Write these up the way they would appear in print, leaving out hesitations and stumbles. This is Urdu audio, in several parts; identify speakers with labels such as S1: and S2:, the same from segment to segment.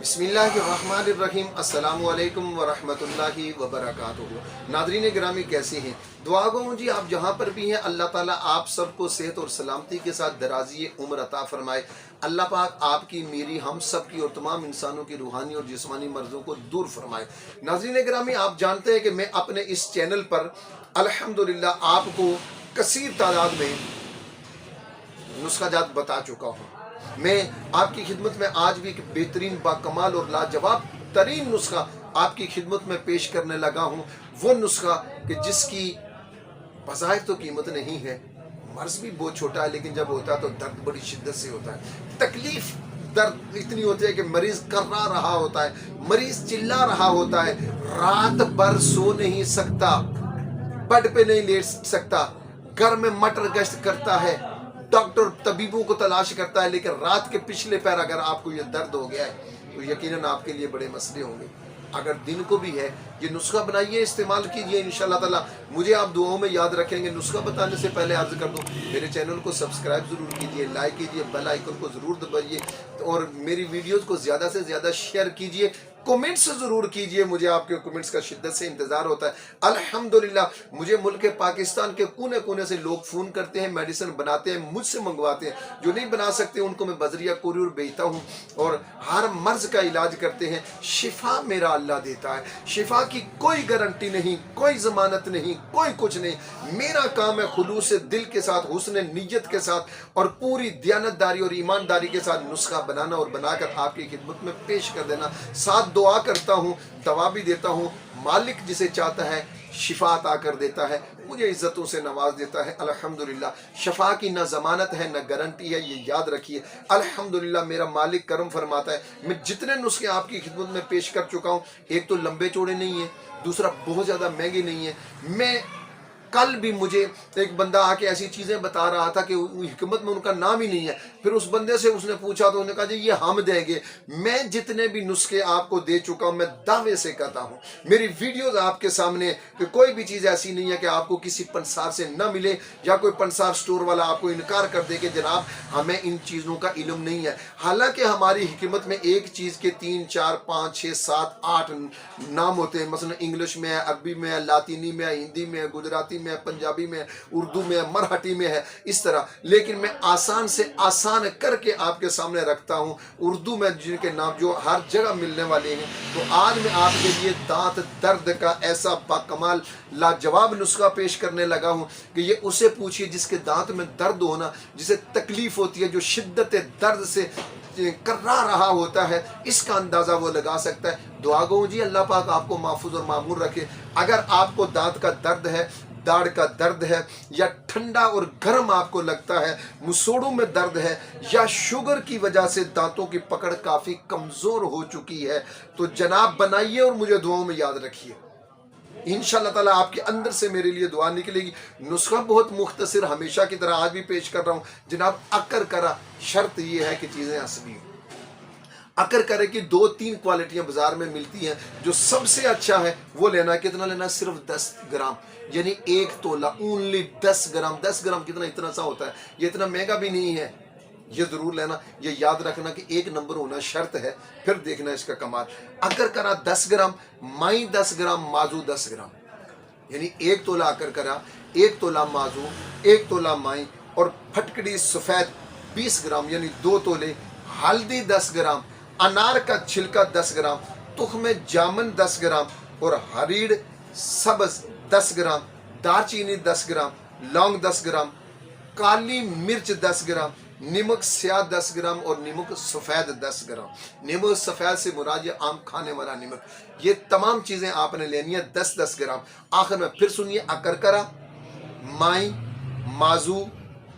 S1: بسم اللہ الرحمن الرحیم۔ السلام علیکم ورحمۃ اللہ وبرکاتہ۔ ناظرین گرامی، کیسے ہیں؟ دعا گو ہوں جی آپ جہاں پر بھی ہیں، اللہ تعالیٰ آپ سب کو صحت اور سلامتی کے ساتھ درازی عمر عطا فرمائے۔ اللہ پاک آپ کی، میری، ہم سب کی اور تمام انسانوں کی روحانی اور جسمانی مرضوں کو دور فرمائے۔ ناظرین گرامی، آپ جانتے ہیں کہ میں اپنے اس چینل پر الحمدللہ آپ کو کثیر تعداد میں نسخہ جات بتا چکا ہوں۔ میں آپ کی خدمت میں آج بھی ایک بہترین، باکمال اور لاجواب ترین نسخہ آپ کی خدمت میں پیش کرنے لگا ہوں۔ وہ نسخہ کہ جس کی بظاہر تو قیمت نہیں ہے، مرض بھی بہت چھوٹا ہے، لیکن جب ہوتا ہے تو درد بڑی شدت سے ہوتا ہے۔ تکلیف، درد اتنی ہوتی ہے کہ مریض کرا رہا ہوتا ہے، مریض چلا رہا ہوتا ہے، رات بھر سو نہیں سکتا، بیڈ پہ نہیں لیٹ سکتا، گھر میں مٹر گشت کرتا ہے، ڈاکٹر طبیبوں کو تلاش کرتا ہے، لیکن رات کے پچھلے پیر اگر آپ کو یہ درد ہو گیا ہے تو یقیناً آپ کے لیے بڑے مسئلے ہوں گے۔ اگر دن کو بھی ہے، یہ نسخہ بنائیے، استعمال کیجئے، انشاءاللہ تعالی مجھے آپ دعاؤں میں یاد رکھیں گے۔ نسخہ بتانے سے پہلے عرض کر دوں، میرے چینل کو سبسکرائب ضرور کیجئے، لائک کیجئے، بیل آئیکن کو ضرور دبائیے اور میری ویڈیوز کو زیادہ سے زیادہ شیئر کیجئے۔ کومنٹس ضرور کیجئے، مجھے آپ کے کومنٹس کا شدت سے انتظار ہوتا ہے۔ الحمدللہ مجھے ملک پاکستان کے کونے کونے سے لوگ فون کرتے ہیں، میڈیسن بناتے ہیں، مجھ سے منگواتے ہیں۔ جو نہیں بنا سکتے ان کو میں بذریعہ کوریئر بھیجتا ہوں اور ہر مرض کا علاج کرتے ہیں۔ شفا میرا اللہ دیتا ہے، شفا کی کوئی گارنٹی نہیں، کوئی ضمانت نہیں، کوئی کچھ نہیں۔ میرا کام ہے خلوص دل کے ساتھ، حسن نیت کے ساتھ اور پوری دیانتداری اور ایمانداری کے ساتھ نسخہ بنانا اور بنا کر آپ کی خدمت میں پیش کر دینا۔ ساتھ دعا کرتا ہوں، دوا بھی دیتا ہوں۔ مالک جسے چاہتا ہے شفا عطا کر دیتا ہے، مجھے عزتوں سے نواز دیتا ہے۔ الحمدللہ شفا کی نہ ضمانت ہے نہ گارنٹی ہے، یہ یاد رکھیے۔ الحمدللہ میرا مالک کرم فرماتا ہے۔ میں جتنے نسخے آپ کی خدمت میں پیش کر چکا ہوں، ایک تو لمبے چوڑے نہیں ہیں، دوسرا بہت زیادہ مہنگے نہیں ہیں۔ میں کل بھی مجھے ایک بندہ آ کے ایسی چیزیں بتا رہا تھا کہ حکمت میں ان کا نام ہی نہیں ہے۔ پھر اس بندے سے اس نے پوچھا تو انہوں نے کہا جی یہ ہم دیں گے۔ میں جتنے بھی نسخے آپ کو دے چکا ہوں، میں دعوے سے کہتا ہوں، میری ویڈیوز آپ کے سامنے کہ کوئی بھی چیز ایسی نہیں ہے کہ آپ کو کسی پنسار سے نہ ملے یا کوئی پنسار سٹور والا آپ کو انکار کر دے کہ جناب ہمیں ان چیزوں کا علم نہیں ہے۔ حالانکہ ہماری حکمت میں ایک چیز کے 3 4 5 6 7 8 نام ہوتے ہیں، مثلا انگلش میں ہے، عربی میں ہے، لاطینی میں ہے، ہندی میں ہے، گجراتی میں ہے، پنجابی میں ہے، اردو میں ہے، مراٹھی میں ہے، اس طرح۔ لیکن میں آسان سے آسان کر کے آپ کے سامنے رکھتا ہوں، اردو میں جن کے نام جو ہر جگہ ملنے والے ہیں۔ تو آج میں آپ کے لیے دانت درد کا ایسا باکمال لاجواب نسخہ پیش کرنے لگا ہوں کہ یہ اسے پوچھیے جس کے دانت میں درد ہونا، جسے تکلیف ہوتی ہے، جو شدت درد سے کرا رہا ہوتا ہے، اس کا اندازہ وہ لگا سکتا ہے۔ دعا گو جی اللہ پاک آپ کو محفوظ اور معمور رکھے۔ اگر آپ کو دانت کا درد ہے، داڑھ کا درد ہے، یا ٹھنڈا اور گرم آپ کو لگتا ہے، مسوڑوں میں درد ہے، یا شوگر کی وجہ سے دانتوں کی پکڑ کافی کمزور ہو چکی ہے، تو جناب بنائیے اور مجھے دعاؤں میں یاد رکھیے۔ انشاءاللہ تعالیٰ آپ کے اندر سے میرے لیے دعا نکلے گی۔ نسخہ بہت مختصر، ہمیشہ کی طرح آج بھی پیش کر رہا ہوں جناب۔ اکر کرا، شرط یہ ہے کہ چیزیں اصلی ہوں۔ اکر کرے کی 2-3 کوالٹیاں بازار میں ملتی ہیں، جو سب سے اچھا ہے وہ لینا ہے۔ کتنا لینا ہے؟ صرف 10 گرام، یعنی 1 تولہ، اونلی 10 گرام۔ 10 گرام کتنا؟ اتنا سا ہوتا ہے، یہ اتنا مہنگا بھی نہیں ہے، یہ ضرور لینا۔ یہ یاد رکھنا کہ 1 نمبر ہونا شرط ہے، پھر دیکھنا اس کا کمال۔ اکر کرا 10 گرام، مائی 10 گرام، مازو 10 گرام، یعنی 1 تولہ اکر کرا، 1 تولہ مازو، 1 تولہ مائی، اور پھٹکڑی سفید 20 گرام، یعنی 2 تولے، ہلدی 10 گرام، انار کا چھلکا 10 گرام، تخم جامن 10 گرام، اور ہریڑ سبز 10 گرام، دارچینی 10 گرام، لونگ 10 گرام، کالی مرچ 10 گرام، نمک سیاہ 10 گرام، اور نمک سفید 10 گرام۔ نمک سفید سے مراد یہ عام کھانے والا نمک۔ یہ تمام چیزیں آپ نے لینی ہے 10-10 گرام۔ آخر میں پھر سنیے، اکر کرا، مائی، مازو،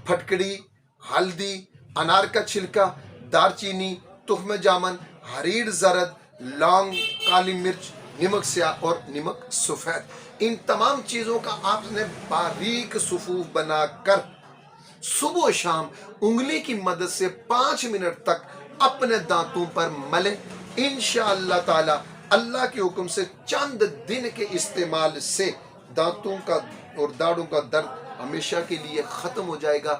S1: پھٹکڑی، ہلدی، انار کا چھلکا، دارچینی، تخم جامن، ہریڑ زرد، لونگ، کالی مرچ، نمک سیاہ اور نمک سفید۔ ان تمام چیزوں کا آپ نے باریک صفوف بنا کر صبح و شام انگلی کی مدد سے 5 منٹ تک اپنے دانتوں پر ملیں۔ انشاءاللہ تعالی اللہ کے حکم سے چند دن کے استعمال سے دانتوں کا اور داڑھوں کا درد ہمیشہ کے لیے ختم ہو جائے گا۔